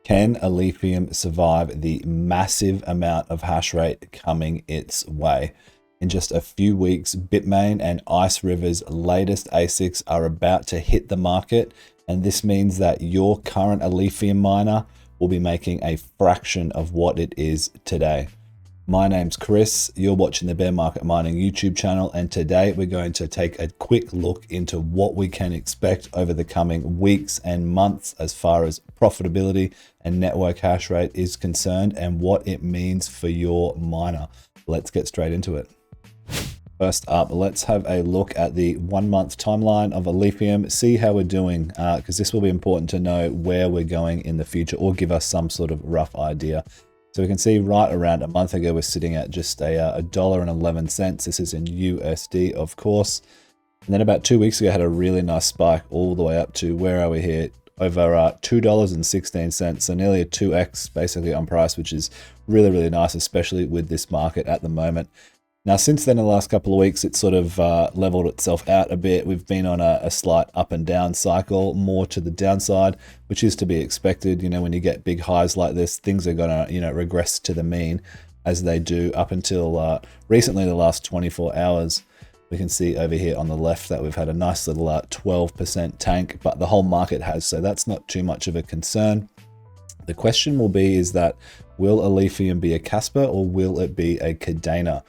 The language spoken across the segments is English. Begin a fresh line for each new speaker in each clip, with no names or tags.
Can Alephium survive the massive amount of hash rate coming its way? In just a few weeks, Bitmain and Iceriver's latest ASICs are about to hit the market, and this means that your current Alephium miner will be making a fraction of what it is today. My name's Chris, you're watching the Bear Market Mining YouTube channel, and today we're going to take a quick look into what we can expect over the coming weeks and months as far as profitability and network hash rate is concerned and what it means for your miner. Let's get straight into it. First up, let's have a look at the 1 month timeline of Alephium, see how we're doing, because this will be important to know where we're going in the future or give us some sort of rough idea. So we can see right around a month ago, we're sitting at just $1.11. This is in USD, of course. And then about 2 weeks ago, had a really nice spike all the way up to, where are we here? Over $2.16. So nearly a 2x basically on price, which is really, really nice, especially with this market at the moment. Now, since then, in the last couple of weeks, it's sort of leveled itself out a bit. We've been on a slight up and down cycle, more to the downside, which is to be expected. You know, when you get big highs like this, things are going to, regress to the mean as they do up until recently, the last 24 hours. We can see over here on the left that we've had a nice little 12% tank, but the whole market has, so that's not too much of a concern. The question will be is that, will Alephium be a Casper or will it be a Cadena?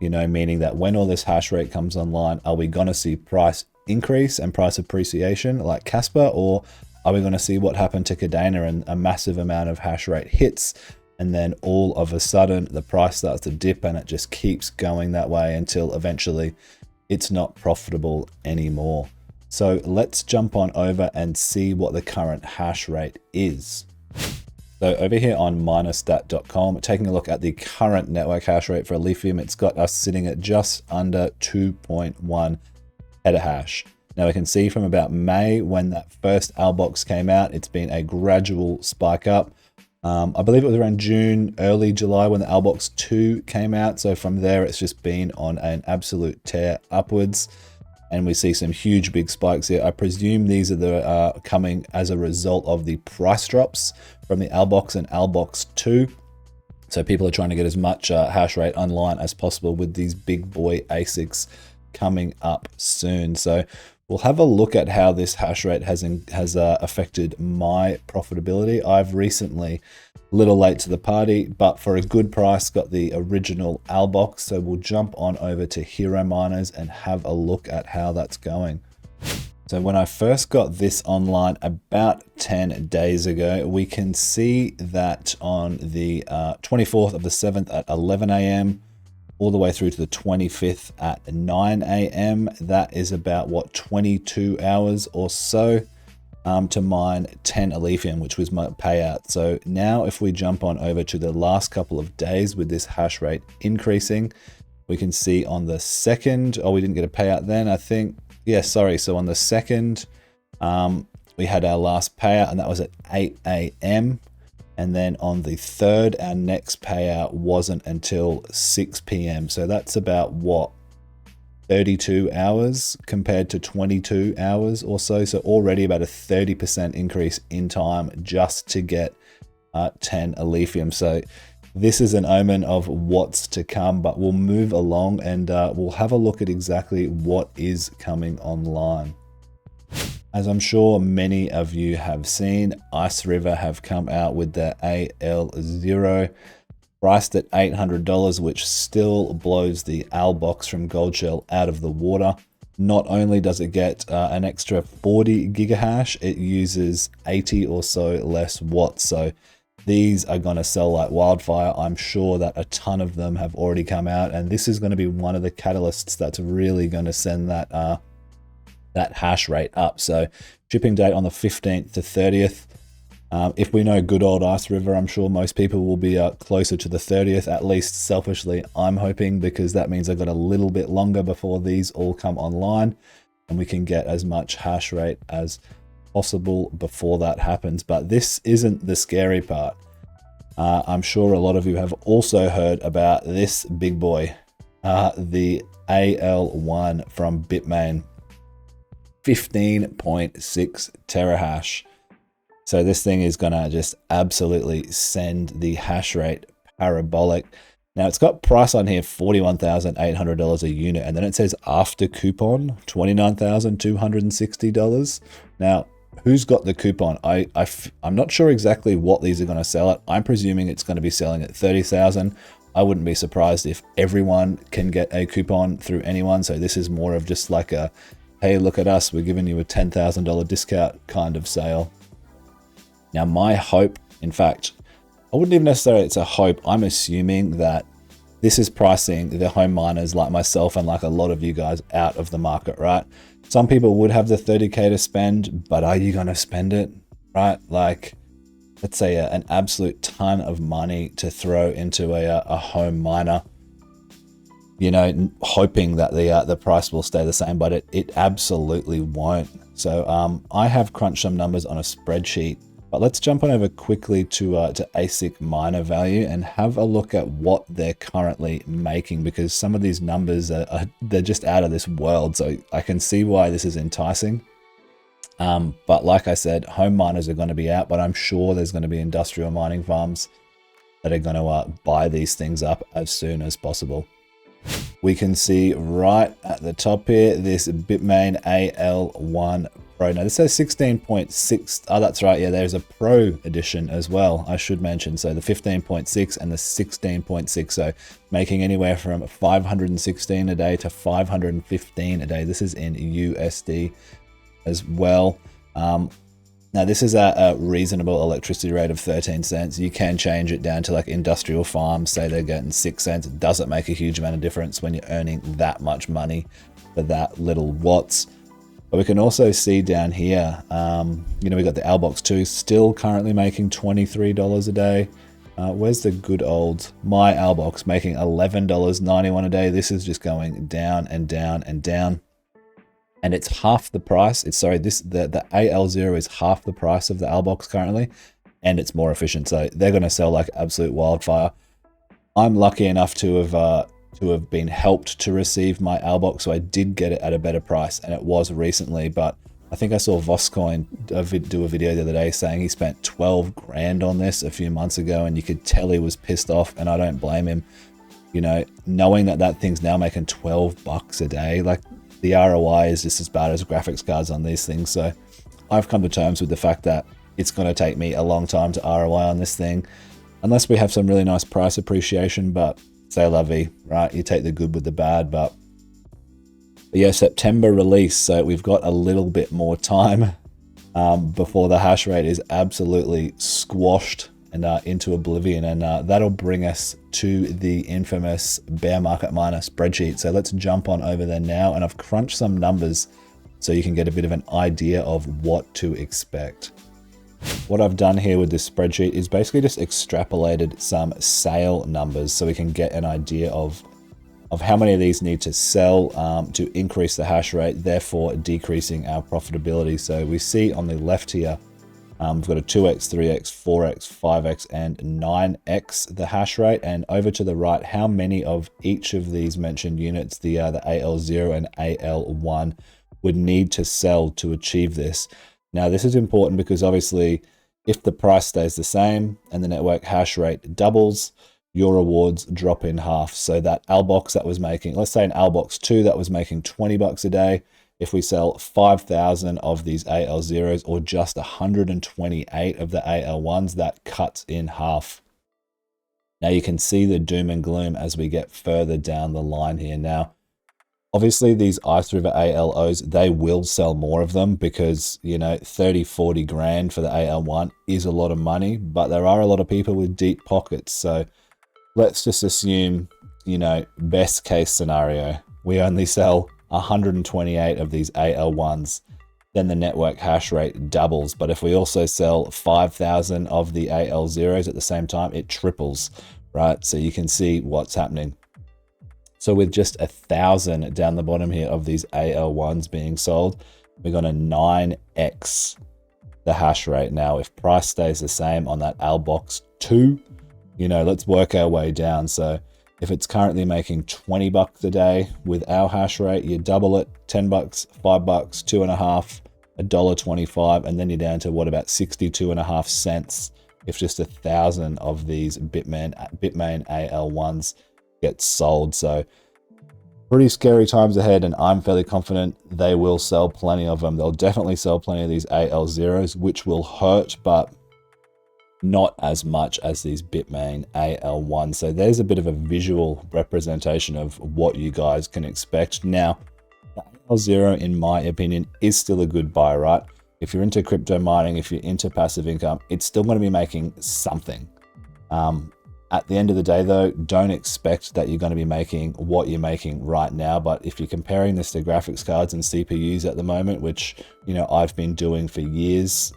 Meaning that when all this hash rate comes online, are we going to see price increase and price appreciation like Casper, or are we going to see what happened to Cadena and a massive amount of hash rate hits, and then all of a sudden the price starts to dip and it just keeps going that way until eventually it's not profitable anymore? So let's jump on over and see what the current hash rate is. So over here on minerstat.com, taking a look at the current network hash rate for Alephium, it's got us sitting at just under 2.1 petahash. Now we can see from about May, when that first AL1 came out, it's been a gradual spike up. I believe it was around June, early July when the AL1 2 came out. So from there, it's just been on an absolute tear upwards. And we see some huge big spikes here. I presume these are the coming as a result of the price drops from the AL1 and AL1 2. So people are trying to get as much hash rate online as possible with these big boy ASICs coming up soon. So we'll have a look at how this hash rate has affected my profitability. I've recently, a little late to the party, but for a good price, got the original AL1. So we'll jump on over to Hero Miners and have a look at how that's going. So when I first got this online about 10 days ago, we can see that on the 24th of the 7th at 11 a.m., all the way through to the 25th at 9 a.m. That is about, 22 hours or so to mine 10 Alephium, which was my payout. So now if we jump on over to the last couple of days with this hash rate increasing, we can see on the 2nd, we didn't get a payout then, I think. Yeah, sorry. So on the 2nd, we had our last payout and that was at 8 a.m. And then on the 3rd, our next payout wasn't until 6 p.m. So that's about 32 hours compared to 22 hours or so. So already about a 30% increase in time just to get 10 Alephium. So this is an omen of what's to come, but we'll move along and we'll have a look at exactly what is coming online. As I'm sure many of you have seen, Iceriver have come out with their AL0 priced at $800, which still blows the AL1 from Goldshell out of the water. Not only does it get an extra 40 gigahash, it uses 80 or so less watts. So these are going to sell like wildfire. I'm sure that a ton of them have already come out, and this is going to be one of the catalysts that's really going to send that hash rate up. So shipping date on the 15th to 30th. If we know good old Iceriver, I'm sure most people will be closer to the 30th, at least selfishly I'm hoping, because that means I've got a little bit longer before these all come online and we can get as much hash rate as possible before that happens. But this isn't the scary part. I'm sure a lot of you have also heard about this big boy, the AL1 from Bitmain, 15.6 terahash. So this thing is gonna just absolutely send the hash rate parabolic. Now it's got price on here, $41,800 a unit, and then it says after coupon, $29,260. Now, who's got the coupon? I'm not sure exactly what these are going to sell at. I'm presuming it's going to be selling at 30,000. I wouldn't be surprised if everyone can get a coupon through anyone. So this is more of just like a, hey, look at us, we're giving you a $10,000 discount kind of sale. Now my hope, in fact, I wouldn't even necessarily, it's a hope. I'm assuming that this is pricing the home miners like myself and like a lot of you guys out of the market, right? Some people would have the 30K to spend, but are you going to spend it, right? Like, let's say an absolute ton of money to throw into a home miner, you know, hoping that the price will stay the same, but it absolutely won't. So I have crunched some numbers on a spreadsheet. But let's jump on over quickly to ASIC miner value and have a look at what they're currently making, because some of these numbers they're just out of this world. So I can see why this is enticing. But like I said, home miners are going to be out, but I'm sure there's going to be industrial mining farms that are going to buy these things up as soon as possible. We can see right at the top here, this Bitmain AL1 Pro. Now this says 16.6. Oh, that's right. Yeah, there's a Pro edition as well, I should mention. So the 15.6 and the 16.6. So making anywhere from 516 a day to 515 a day. This is in USD as well. Now this is a reasonable electricity rate of 13 cents. You can change it down to like industrial farms, say they're getting 6 cents. It doesn't make a huge amount of difference when you're earning that much money for that little watts. But we can also see down here, you know, we got the Albox 2 still currently making $23 a day. Where's the good old my Albox making $11.91 a day? This is just going down and down and down. And it's half the price. It's sorry, the AL0 is half the price of the Albox currently, and it's more efficient. So they're going to sell like absolute wildfire. I'm lucky enough to have been helped to receive my Albox, so I did get it at a better price, and it was recently. But I think I saw Voscoin do a video the other day saying he spent 12 grand on this a few months ago, and you could tell he was pissed off, and I don't blame him. You know, knowing that thing's now making 12 bucks a day, like, the ROI is just as bad as graphics cards on these things. So I've come to terms with the fact that it's going to take me a long time to ROI on this thing, unless we have some really nice price appreciation. But c'est la vie, right? You take the good with the bad. But yeah, September release. So we've got a little bit more time before the hash rate is absolutely squashed and into oblivion, and that'll bring us to the infamous BearMarketMiner spreadsheet. So let's jump on over there now, and I've crunched some numbers so you can get a bit of an idea of what to expect. What I've done here with this spreadsheet is basically just extrapolated some sale numbers so we can get an idea of how many of these need to sell to increase the hash rate, therefore decreasing our profitability. So we see on the left here, we've got a 2x, 3x, 4x, 5x, and 9x the hash rate. And over to the right, how many of each of these mentioned units, the AL0 and AL1, would need to sell to achieve this. Now, this is important because obviously, if the price stays the same and the network hash rate doubles, your rewards drop in half. So that Albox that was making, let's say an Albox 2 that was making 20 bucks a day, if we sell 5,000 of these AL0s or just 128 of the AL1s, that cuts in half. Now you can see the doom and gloom as we get further down the line here. Now, obviously these Iceriver AL0s, they will sell more of them because, you know, 30, 40 grand for the AL1 is a lot of money, but there are a lot of people with deep pockets. So let's just assume, you know, best case scenario, we only sell 128 of these AL1s, then the network hash rate doubles. But if we also sell 5,000 of the AL0s at the same time, it triples, right? So you can see what's happening. So with just 1,000 down the bottom here of these AL1s being sold, we're going to 9x the hash rate. Now, if price stays the same on that Albox 2, you know, let's work our way down. So if it's currently making 20 bucks a day with our hash rate, you double it, 10 bucks, 5 bucks, 2.5, $1.25, and then you're down to what, about 62.5 cents if just 1,000 of these Bitmain AL1s get sold. So pretty scary times ahead, and I'm fairly confident they will sell plenty of them. They'll definitely sell plenty of these AL0s, which will hurt, but not as much as these Bitmain AL1. So there's a bit of a visual representation of what you guys can expect. Now, the AL0, in my opinion, is still a good buy, right? If you're into crypto mining, if you're into passive income, it's still going to be making something. At the end of the day, though, don't expect that you're going to be making what you're making right now. But if you're comparing this to graphics cards and CPUs at the moment, which, you know, I've been doing for years,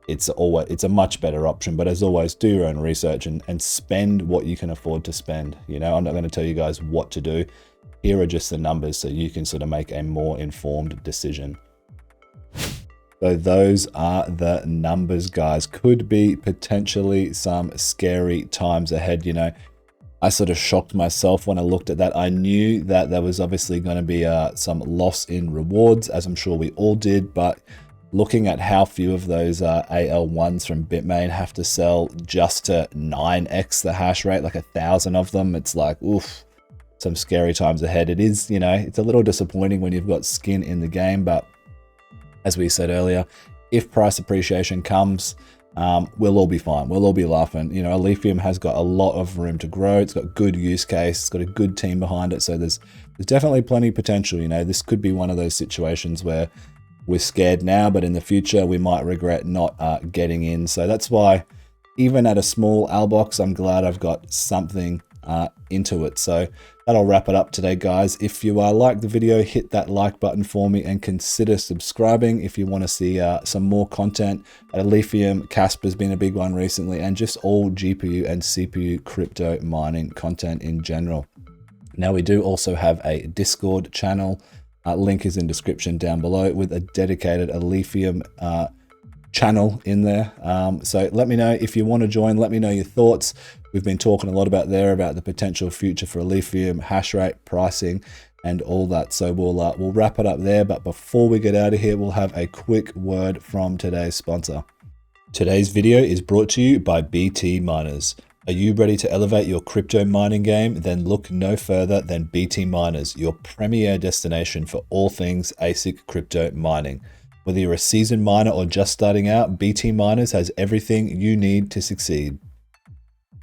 it's a much better option. But as always, do your own research and spend what you can afford to spend. You know, I'm not going to tell you guys what to do. Here are just the numbers so you can sort of make a more informed decision. So those are the numbers, guys. Could be potentially some scary times ahead. You know, I sort of shocked myself when I looked at that. I knew that there was obviously going to be some loss in rewards, as I'm sure we all did. But looking at how few of those AL1s from Bitmain have to sell just to 9x the hash rate, like 1,000 of them, it's like, oof, some scary times ahead. It is, you know, it's a little disappointing when you've got skin in the game, but as we said earlier, if price appreciation comes, we'll all be fine. We'll all be laughing. You know, Alephium has got a lot of room to grow. It's got good use case. It's got a good team behind it. So there's definitely plenty of potential. You know, this could be one of those situations where we're scared now, but in the future we might regret not getting in. So that's why, even at a small Al box, I'm glad I've got something into it. So that'll wrap it up today, guys. If you like the video, hit that like button for me and consider subscribing if you want to see some more content. Alephium, Casper's been a big one recently, and just all GPU and CPU crypto mining content in general. Now, we do also have a Discord channel. Link is in description down below, with a dedicated Alephium channel in there. So let me know if you want to join. Let me know your thoughts. We've been talking a lot about the potential future for Alephium, hash rate, pricing, and all that. So we'll wrap it up there. But before we get out of here, we'll have a quick word from today's sponsor. Today's video is brought to you by BT Miners. Are you ready to elevate your crypto mining game? Then look no further than BT Miners, your premier destination for all things ASIC crypto mining. Whether you're a seasoned miner or just starting out, BT Miners has everything you need to succeed.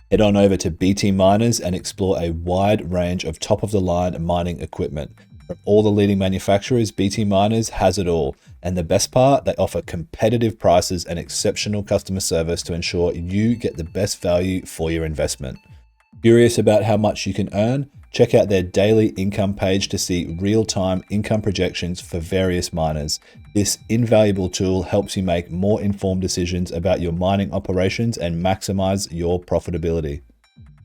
Head on over to BT Miners and explore a wide range of top-of-the-line mining equipment. From all the leading manufacturers, BT Miners has it all. And the best part, they offer competitive prices and exceptional customer service to ensure you get the best value for your investment. Curious about how much you can earn? Check out their daily income page to see real-time income projections for various miners. This invaluable tool helps you make more informed decisions about your mining operations and maximize your profitability.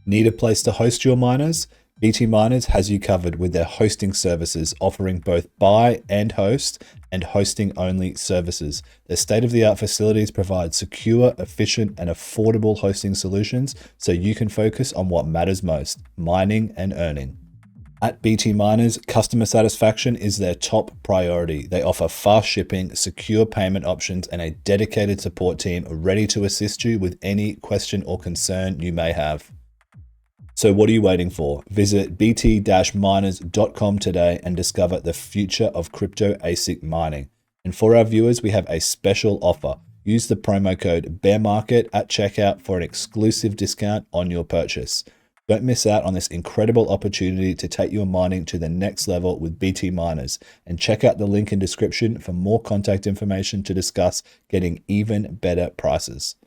Need a place to host your miners? BT Miners has you covered with their hosting services, offering both buy and host and hosting only services. Their state-of-the-art facilities provide secure, efficient, and affordable hosting solutions so you can focus on what matters most, mining and earning. At BT Miners, customer satisfaction is their top priority. They offer fast shipping, secure payment options, and a dedicated support team ready to assist you with any question or concern you may have. So what are you waiting for? Visit bt-miners.com today and discover the future of crypto ASIC mining. And for our viewers, we have a special offer. Use the promo code BearMarket at checkout for an exclusive discount on your purchase. Don't miss out on this incredible opportunity to take your mining to the next level with BT Miners. And check out the link in description for more contact information to discuss getting even better prices.